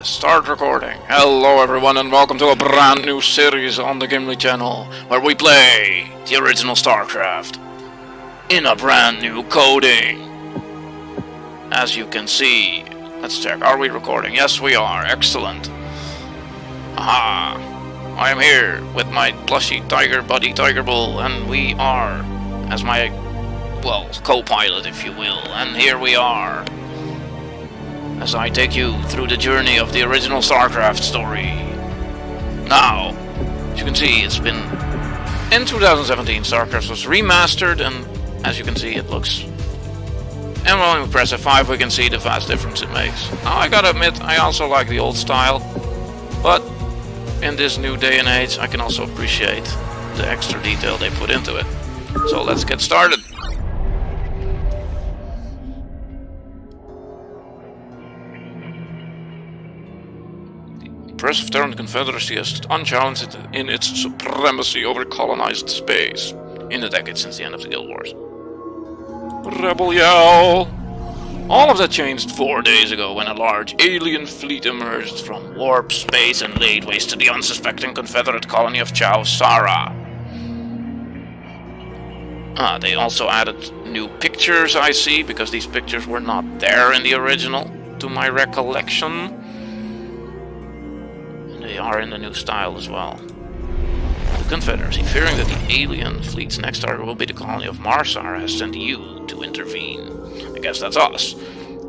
Start recording. Hello everyone and welcome to a brand new series on the Gimli channel where we play the original StarCraft in a brand new coding. As you can see, let's check, are we recording? Yes we are, excellent. Aha, I am here with my plushy tiger buddy Tiger Bull, and we are, as my, well, co-pilot if you will, and here we are as I take you through the journey of the original StarCraft story. Now, as you can see, it's been... In 2017, StarCraft was remastered, and as you can see, it looks... And when we press F5, we can see the vast difference it makes. Now, I gotta admit, I also like the old style, but in this new day and age, I can also appreciate the extra detail they put into it. So let's get started. The oppressive Terran Confederacy has stood unchallenged in its supremacy over colonized space in the decades since the end of the Guild Wars. Rebel yell! All of that changed 4 days ago when a large alien fleet emerged from warp space and laid waste to the unsuspecting Confederate colony of Chao Sara. They also added new pictures, I see, because these pictures were not there in the original, to my recollection. They are in the new style as well. The Confederacy, fearing that the alien fleet's next target will be the colony of Marsar, has sent you to intervene. I guess that's us.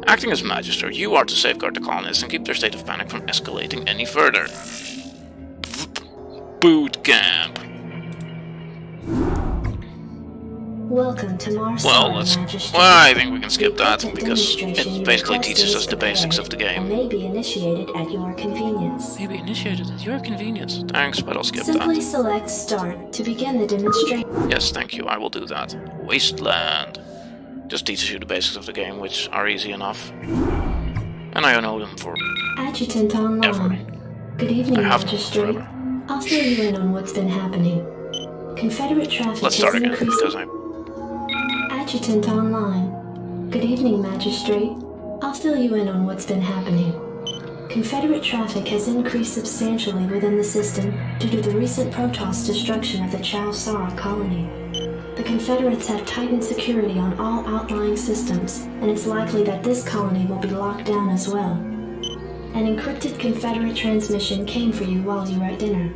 Acting as Magister, you are to safeguard the colonists and keep their state of panic from escalating any further. Boot camp. Welcome to Mars. Well, I think we can skip that because it basically teaches us the basics of the game. May be initiated at your convenience. Maybe initiated at your convenience. Thanks, but I'll skip Simply that. select Start to begin the demonstration. Yes, thank you. I will do that. Wasteland. Just teaches you the basics of the game, which are easy enough. And I know them for Adjutant online. ever. Good evening, I have Magistrate. forever. I'll fill you in on what's been happening. Confederate traffic Let's start has again increased. because I. Adjutant online. Good evening, Magistrate. I'll fill you in on what's been happening. Confederate traffic has increased substantially within the system due to the recent Protoss destruction of the Chao Sara colony. The Confederates have tightened security on all outlying systems, and it's likely that this colony will be locked down as well. An encrypted Confederate transmission came for you while you were at dinner.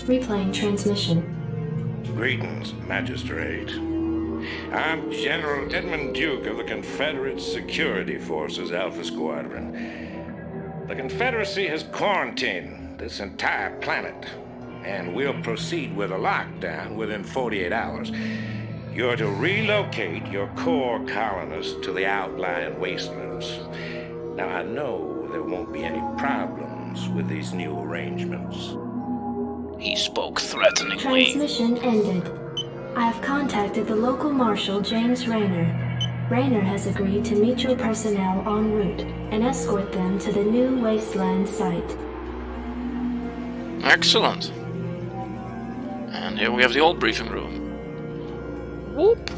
Replaying transmission. Greetings, Magistrate. I'm General Edmund Duke of the Confederate Security Forces Alpha Squadron. The Confederacy has quarantined this entire planet, and we'll proceed with a lockdown within 48 hours. You're to relocate your core colonists to the outlying wastelands. Now, I know there won't be any problems with these new arrangements. He spoke threateningly. Transmission ended. I have contacted the local marshal, James Rayner. Rayner has agreed to meet your personnel en route and escort them to the new wasteland site. Excellent. And here we have the old briefing room. Whoop.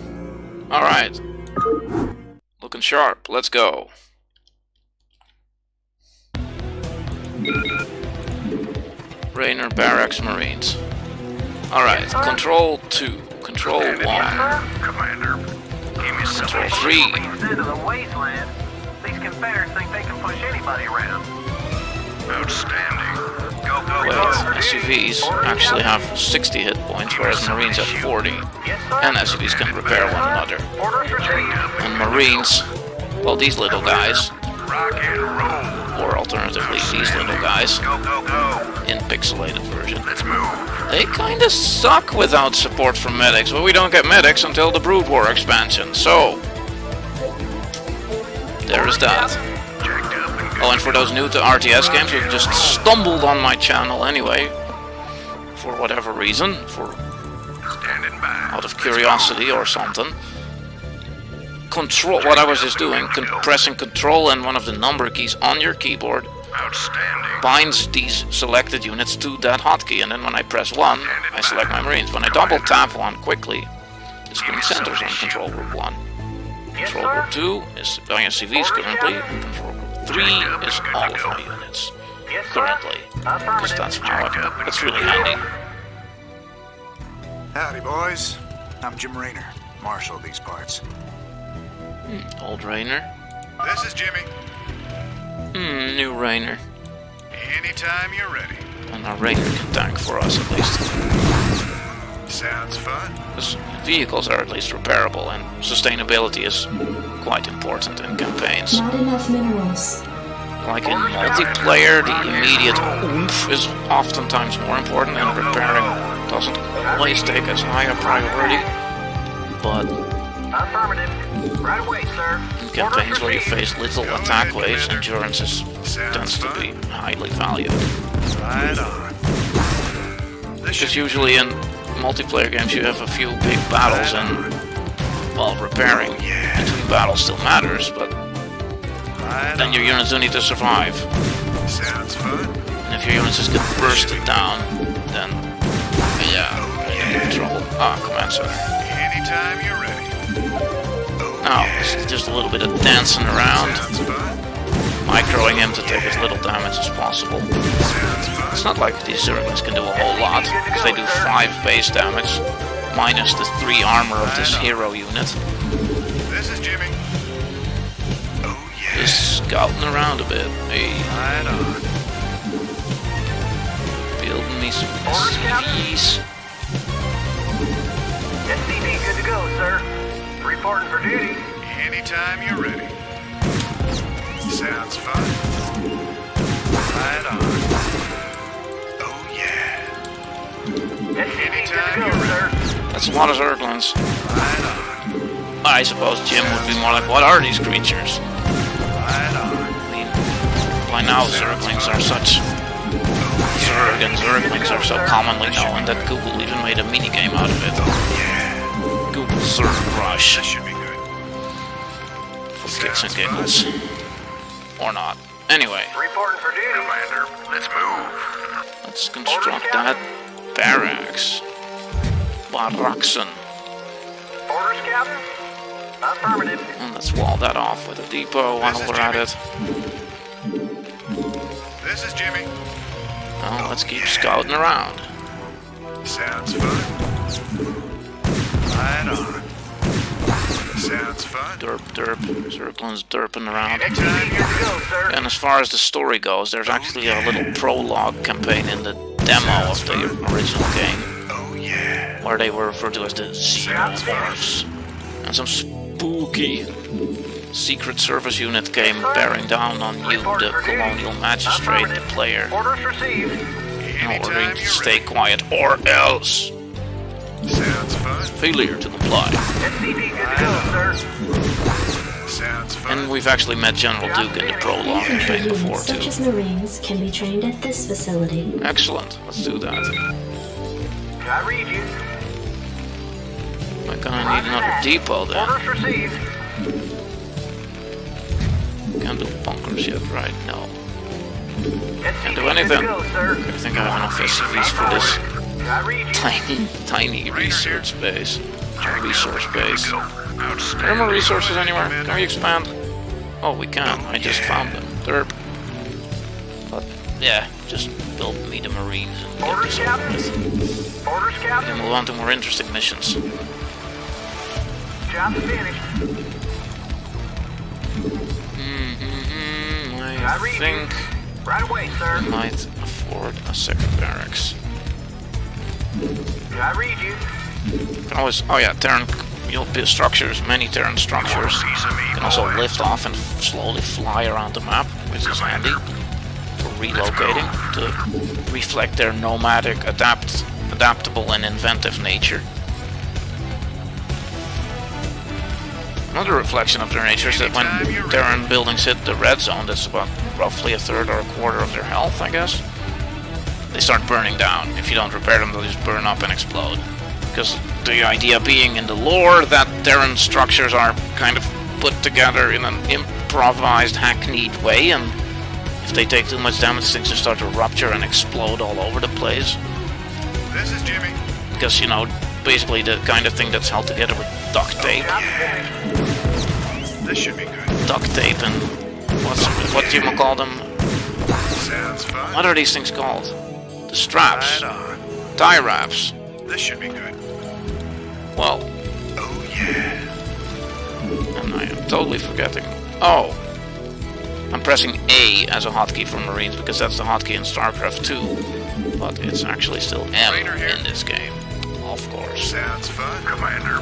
Alright. Looking sharp. Let's go. Rayner Barracks Marines. Alright. Control 2. Control 1. Commander. Control 3. Instead of the wasteland, these Confederates think they can push anybody around. Outstanding. Go, go, Wait, go. SUVs actually have 60 hit points, whereas Marines have 40. And SUVs can repair one another. Orders received. And Marines, well, these little guys, Rock and roll. or alternatively these little guys, Go, go, go. in pixelated version, Let's move. they kinda suck without support from medics, but we don't get medics until the Brood War expansion, so there is that. Checked up and Oh, and for those new to RTS games who just stumbled on my channel anyway, for whatever reason, for standing by. out of curiosity or something, control, what I was just doing, pressing control and one of the number keys on your keyboard Outstanding. binds these selected units to that hotkey, and then when I press 1, I select my Marines. When I double tap 1 quickly, the screen centers on Control Group 1. Control Group 2 is my SCVs currently, and Control Group 3 is all of my units. currently. Because that's how that's really handy. Howdy, boys. I'm Jim Raynor, marshal of these parts. Old Raynor. This is Jimmy. New Raynor. Anytime you're ready. And our Raynor can tank for us at least. Sounds fun. Because vehicles are at least repairable, and sustainability is quite important in campaigns. Not enough minerals. Like in multiplayer, the immediate oomph is oftentimes more important, and repairing doesn't always take as high a priority. But Affirmative. Right away, sir. in campaigns where you face little attack waves, endurance tends to be highly valued. Right on. Because usually in multiplayer games you have a few big battles, and well, repairing between battles still matters, but then your units do need to survive. Sounds fun. And if your units just get bursted down, then yeah, you're in trouble. Command center. Anytime you're ready. Now, it's just a little bit of dancing around, Sounds fun. microing him to take as little damage as possible. Sounds fun. It's not like these Zerglings can do a whole lot, because they do 5 base damage, minus the 3 armor of this hero unit. This is Jimmy. Oh yeah. Just scouting around a bit. Hey, Right on. building me some SCVs. SCV good to go, sir. Reporting for duty. Anytime you're ready. Sounds fun. Right on. Oh yeah. SCV Anytime good to go, you're sir. That's a lot of Zerglings. Right on. I suppose Jim would be more like, what are these creatures? Right on. I mean, by now Zerglings are such... Zerg and Zerglings are so commonly known that Google even made a minigame out of it. Google Zerg Rush. This should be good. For kicks and giggles. Or not. Anyway, Reporting for duty. Commander, let's move. let's construct that barracks. Baraksen. Orders, Captain. Affirmative. And let's wall that off with a depot while we're at it. This is Jimmy. Well, let's keep scouting around. Sounds fun. Right on. Sounds fun. Derp, derp. Zerglings derping around. SCV good to go, sir. And as far as the story goes, there's actually a little prologue campaign in the demo of the original game, Oh yeah. where they were referred to as the Xenomorphs. And some spooky Secret Service unit came bearing down on you, the colonial magistrate, the player, Orders received. in order to stay quiet, or else Sounds fun. failure to comply. SCV good to go, sir. Sounds fun. And we've actually met General Duke in the prologue campaign before Units such as too. Marines can be trained at this facility. Excellent, let's do that. I read you. We're gonna need another depot then. Orders received. Can't do bunkers yet, right? No. Can't do anything. Go, sir. I think I have enough SCVs for this I read you. tiny research base. Resource base. Are there more resources anywhere? Can we expand? Oh, we can. I just found them. Derp. But, yeah, just build me the Marines and get Orders, this over Captain. with. Orders, We can Captain. move on to more interesting missions. Job finished. I think Right away, sir. we might afford a second barracks. I read you. Can always, oh yeah, Terran, you'll build structures, many Terran structures. You can also lift off and slowly fly around the map, which is handy for relocating to reflect their nomadic, adaptable and inventive nature. Another reflection of their nature is that when Terran buildings hit the red zone, that's about roughly a third or a quarter of their health, I guess, they start burning down. If you don't repair them, they'll just burn up and explode. Because the idea being in the lore that Terran structures are kind of put together in an improvised, hackneyed way, and if they take too much damage, things just start to rupture and explode all over the place. This is Jimmy. Because, you know, basically the kind of thing that's held together with duct tape. This should be good. Duct tape and what do you call them? Sounds fun. What are these things called? The straps. Right on. Tie wraps. This should be good. Well, Oh yeah. and I am totally forgetting. Oh, I'm pressing A as a hotkey for Marines because that's the hotkey in StarCraft 2. But it's actually still M in this game. Of course. Sounds fun, Commander.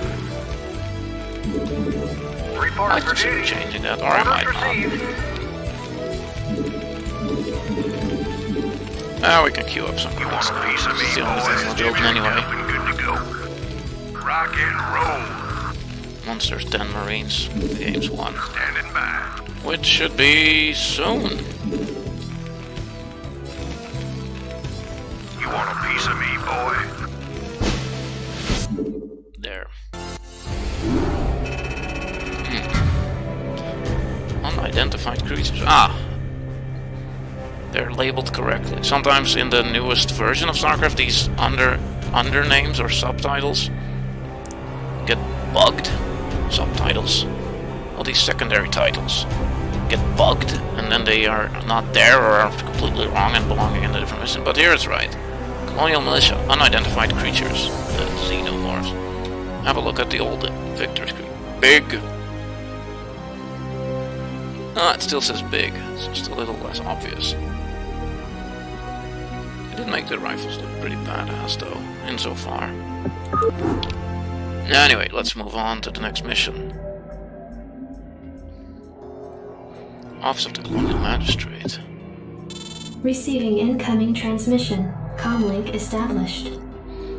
I Report might for consider duty. changing that, or I Orders might received. not. We can queue up some You quests want a now. piece of This is me, the only boys? thing we'll open anyway. Good to go. Rock and roll. Once there's 10 Marines, the game's won. Standing by. Which should be soon. You want a piece of me, boy? There. Unidentified creatures. Ah! They're labeled correctly. Sometimes in the newest version of StarCraft, these undernames or subtitles get bugged. Subtitles. All these secondary titles get bugged, and then they are not there or are completely wrong and belonging in a different mission. But here it's right. Colonial Militia, unidentified creatures, the xenomorphs. Have a look at the old Victor screen. Big. Ah, it still says big. It's just a little less obvious. It did make the rifles look pretty badass, though, insofar. Anyway, let's move on to the next mission. Office of the Colonial Magistrate. Receiving incoming transmission. Comlink established.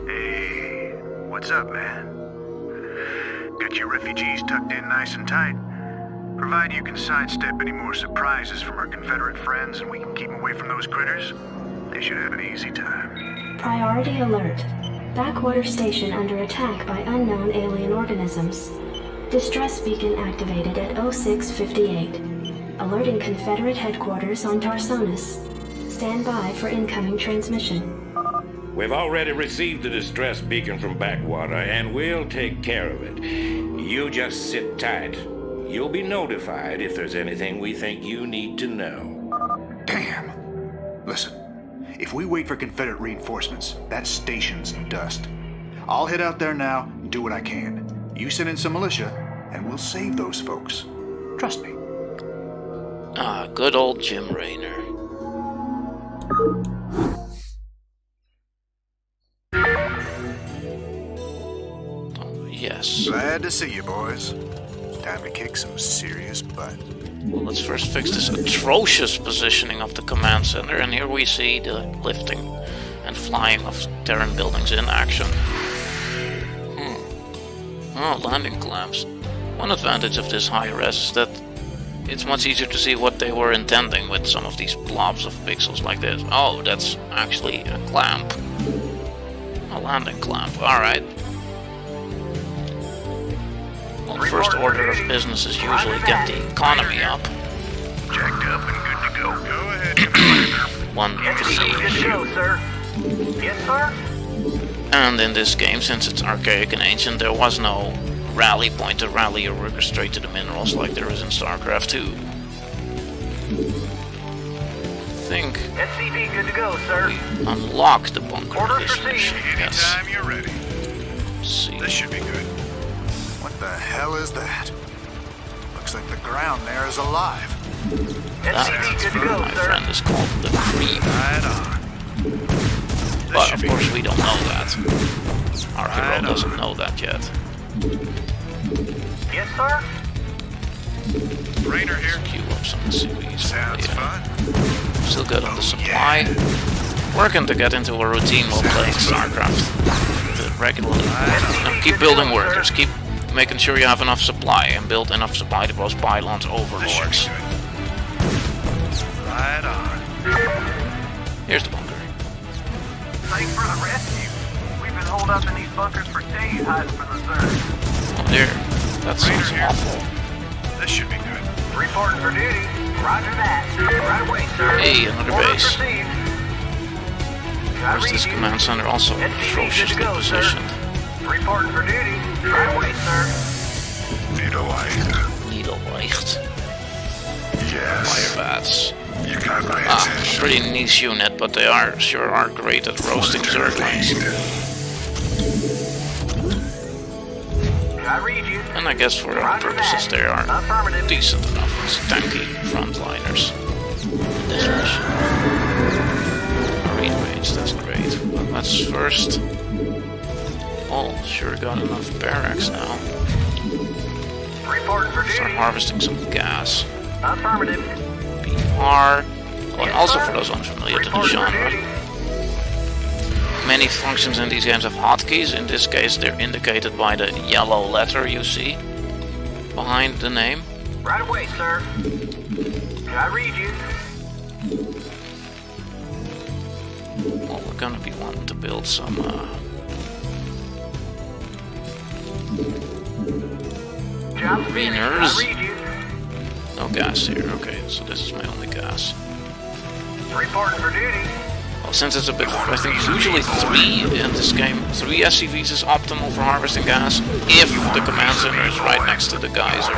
Hey, what's up, man? Got your refugees tucked in nice and tight? Provided you can sidestep any more surprises from our Confederate friends and we can keep them away from those critters, they should have an easy time. Priority alert. Backwater station under attack by unknown alien organisms. Distress beacon activated at 0658. Alerting Confederate headquarters on Tarsonis. Stand by for incoming transmission. We've already received the distress beacon from Backwater, and we'll take care of it. You just sit tight. You'll be notified if there's anything we think you need to know. Damn! Listen, if we wait for Confederate reinforcements, that station's dust. I'll head out there now and do what I can. You send in some militia, and we'll save those folks. Trust me. Ah, good old Jim Raynor. Oh, yes. Glad to see you, boys. Time to kick some serious butt. Well, let's first fix this atrocious positioning of the command center, and here we see the lifting and flying of Terran buildings in action. Oh, landing clamps. One advantage of this high res is that it's much easier to see what they were intending with some of these blobs of pixels like this. Oh, that's actually a clamp. A landing clamp, alright. Well, the first order of business is usually get the economy up. Jacked up and good to go. Go ahead, Commander. One Good to prestige. go, sir. Yes, sir? And in this game, since it's archaic and ancient, there was no rally point to rally your workers straight to the minerals like there is in StarCraft 2. I think SCV good to go, sir. we unlock the bunker of Orders this mission. received. Yes. Anytime you're ready. Let's see. This should be good. What the hell is that? Looks like the ground there is alive. SCV good to go, My sir. friend is called the Creep. Right on. But of course we don't know that. Our hero doesn't know that yet. Yes, sir? Rainer here. Queue up some series. Sounds fun. Still good on the supply. Working to get into a routine while playing StarCraft regularly. And keep building workers. Keep making sure you have enough supply and build enough supply to both pylons overlords. Right on. Here's the bunker. Thanks for the rescue. We've been holed up in these bunkers for days hiding from the Zerg. Oh dear. That sounds here. awful. This should be good. Reporting for duty. Roger that. Right away, sir. Hey, another Orders base. received. Where's this command center also SCV good to atrociously go, sir. positioned? Reporting for duty. Right away, sir. Needlelight. Needlelight. Yes. Fire bats. A pretty niche unit, but they sure are great at roasting Zerglings. I read you. And I guess for our purposes they are decent enough as tanky frontliners in this mission. Marine range, that's great. But let's first... Oh, sure got enough barracks now. Reporting for Start duty. harvesting some gas. Affirmative. PR. Oh, and also for those unfamiliar to the Reporting for genre. duty. Many functions in these games have hotkeys. In this case, they're indicated by the yellow letter you see behind the name. Right away, sir. I read you. Well, we're gonna be wanting to build some Job finished. I Wieners. read you. No gas here. Okay, so this is my only gas. Reporting for duty. Well, since it's a bit, I think usually 3 in this game, 3 SCVs is optimal for harvesting gas if the command center is right next to the geyser.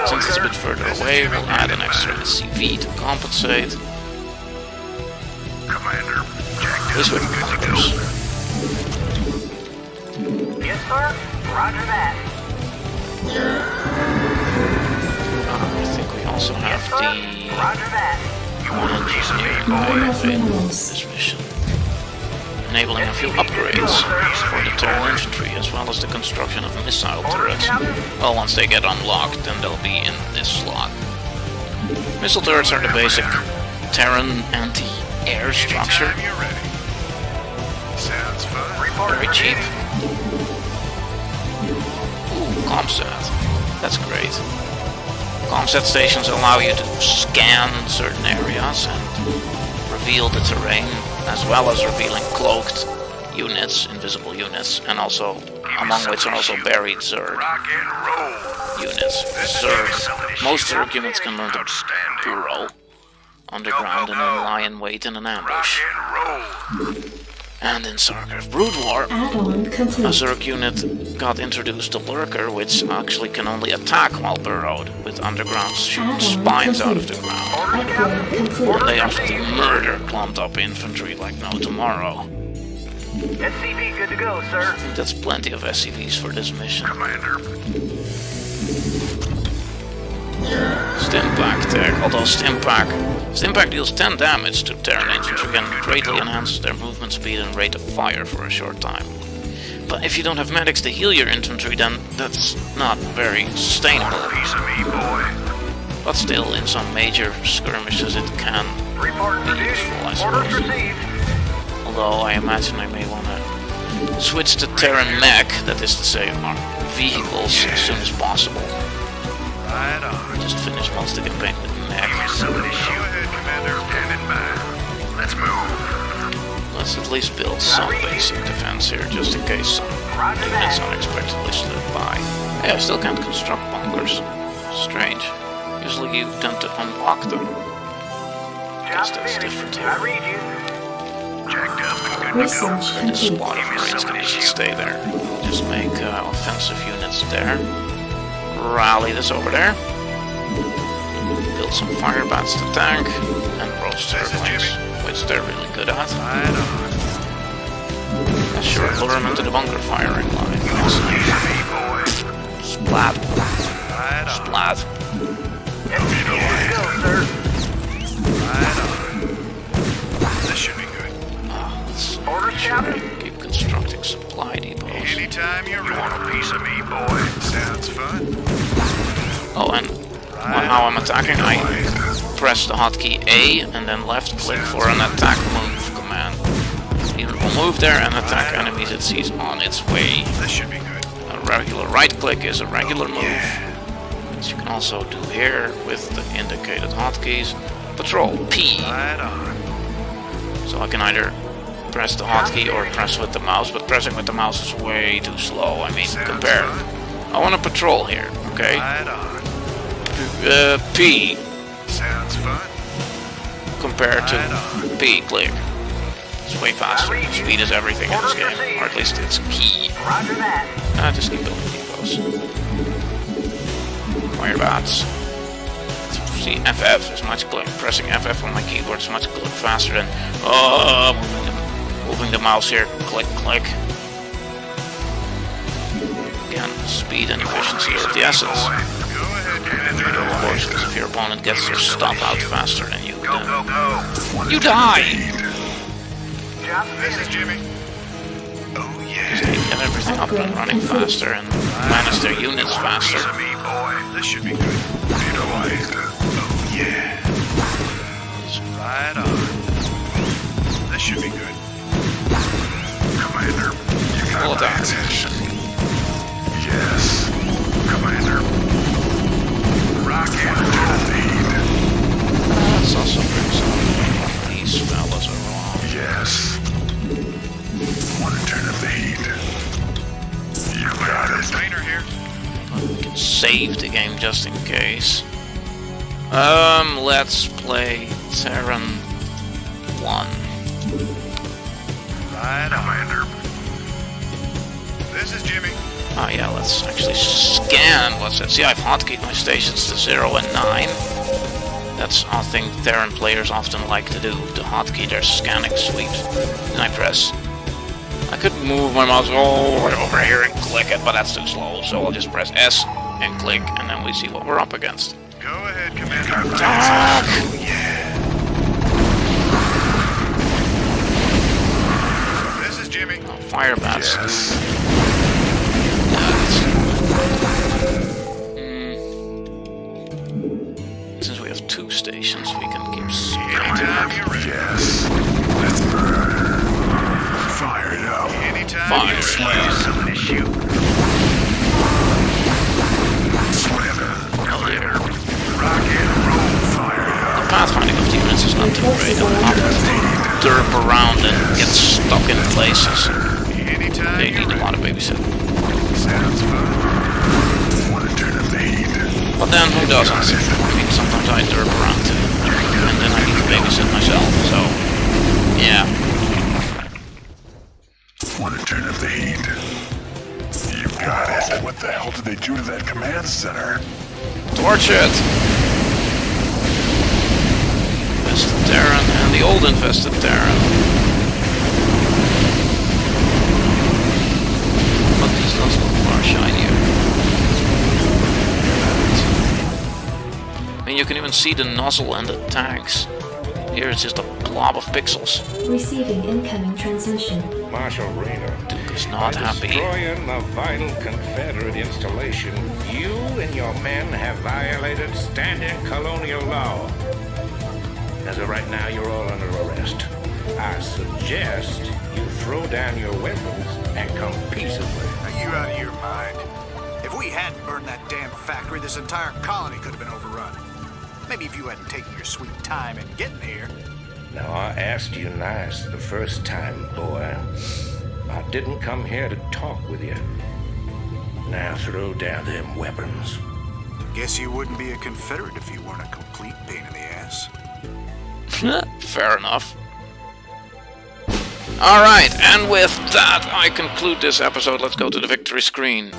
Since it's a bit further away, we'll add an extra SCV to compensate. Commander, This way, bunkers. Yes, sir. Roger that. I think we also have Yes, sir. the Roger that. engineering Not guy enough available in minerals. this mission, enabling a few upgrades for the Terran infantry as well as the construction of missile turrets. Well, once they get unlocked, then they'll be in this slot. Missile turrets are the basic Terran anti-air structure. Anytime you're ready. Sounds fun. Reporting Very for cheap. duty. Ooh, comsat. That's great. Comsat stations allow you to scan certain areas and reveal the terrain, as well as revealing cloaked units, invisible units, and also, among which are also buried Zerg Rock and roll. units. Most Zerg units can learn to burrow underground and then lie in wait in an ambush. Rock and roll. And in StarCraft Brood War, Add-on a complete. Zerg unit got introduced to Lurker, which actually can only attack while burrowed, with underground shooting spines out of the ground. Upgrade complete. They often murder clumped up infantry like no tomorrow. SCV good to go, sir. I think that's plenty of SCVs for this mission. Commander. Stimpack tech, although Stimpack deals 10 damage to Terran infantry and greatly enhances their movement speed and rate of fire for a short time. But if you don't have medics to heal your infantry, then that's not very sustainable. Piece of me, boy. But still, in some major skirmishes it can Reporting for be duty. useful, I Orders suppose. received. Although I imagine I may want to switch to Terran mech, that is to say, our vehicles, as soon as possible. Right on. Just finish most of the campaign with mech. Somebody shoot ahead, Commander. Standing by. Let's move. Let's at least build some basic defense here, just in case some units unexpectedly slip by. Hey, I still can't construct bunkers. Strange. Usually you tend to unlock them. Guess Job that's finished. different I here. read you. Jacked up and good to go. Research And this complete. squad of Marines can just stay there. Just make offensive units there. Rally this over there. Build some fire bats to tank. And roast Zerglings, which they're really good at. Right on. Sure, lure them into the bunker firing line. Excellent. Piece of me, boy. Splat. Right on. Splat. SCV good to go, sir. Right on. This should be good. Let's Orders, Captain. keep constructing supply depots. Anytime you're ready. Want a piece of me, boy? Sounds fun. Oh, and how I'm attacking, I press the hotkey A and then left click for an attack move command. It will move there and attack enemies it sees on its way. This should be good. A regular right click is a regular move, which you can also do here with the indicated hotkeys. Patrol P. Right on. So I can either press the hotkey or press with the mouse, but pressing with the mouse is way too slow. I mean, compare. I want to patrol here, okay? Right on. P Sounds fun. compared to P click. It's way faster. Speed is everything in this game, or at least it's key. Roger that. Just keep building depots. Fire bats. See, FF is much quicker. Pressing FF on my keyboard is much faster than moving the mouse here. Click, click. Again, speed and efficiency are of the essence. Of course, because if your opponent gets their stuff out faster than you, then you die! This is Jimmy. Oh yeah. They get everything up and running faster and manage their units faster. Me, boy. This should be good. Oh yeah. Right on. This should be good. Commander, you got my attention. Yes, Commander. Rocket to the lead. That's also brings up these fellas are wrong. Yes. Want to turn up the heat? You got it. Trainer here. Save the game just in case. Let's play Terran 1. Right, Commander. This is Jimmy. Oh yeah, let's actually scan what's it. See, I've hotkeyed my stations to 0 and 9. That's a thing Terran players often like to do, to hotkey their scanning sweeps. And I press. I could move my mouse all the way over here and click it, but that's too slow, so I'll just press S and click, and then we see what we're up against. Go ahead, Commander. This is Jimmy. Oh, fire bats. Yes. Since we have 2 stations, we can keep Anytime you're ready. Yes. Let's burn. Fire it up. Anytime Fire. you're ready. Somebody shoot. Oh dear. Rock and roll. Fire it up. The pathfinding of the units is not too great. I'm often derp around and get stuck in places. Anytime They you're need a ready. lot of babysitting. Sounds fun. Want to turn up the heat? But then who doesn't? I mean, sometimes I derp around too. And then I need to babysit myself, so yeah. Want to turn up the heat? You got it. What the hell did they do to that command center? Torch it! Infested Terran and the old infested Terran. But this does look far shinier. I mean, you can even see the nozzle and the tanks. Here it's just a blob of pixels. Receiving incoming transmission. Marshal Rayner. Duke is not happy. Destroying the vital Confederate installation, you and your men have violated standing colonial law. As of right now, you're all under arrest. I suggest you throw down your weapons and come peaceably. Are you out of your mind? If we hadn't burned that damn factory, this entire colony could have been overrun. Maybe if you hadn't taken your sweet time in getting here. Now, I asked you nice the first time, boy. I didn't come here to talk with you. Now throw down them weapons. Guess you wouldn't be a Confederate if you weren't a complete pain in the ass. Fair enough. Alright, and with that, I conclude this episode. Let's go to the victory screen.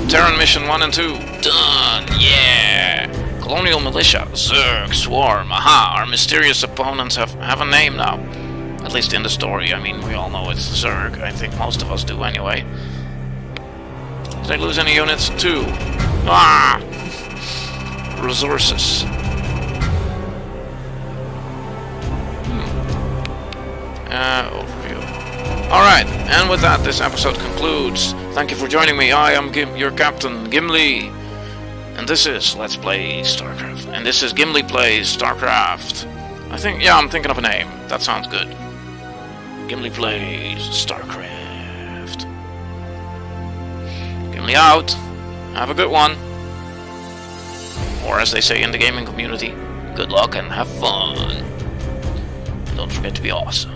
Terran Mission 1 and 2. Done! Yeah! Colonial Militia, Zerg, Swarm, aha! Our mysterious opponents have a name now. At least in the story. I mean, we all know it's Zerg. I think most of us do anyway. Did I lose any units? 2. Ah! Resources. Overview. Alright, and with that, this episode concludes. Thank you for joining me. I am your captain, Gimli. And this is Let's Play StarCraft. And this is Gimli Plays StarCraft. I'm thinking of a name. That sounds good. Gimli Plays StarCraft. Gimli out. Have a good one. Or as they say in the gaming community, good luck and have fun. Don't forget to be awesome.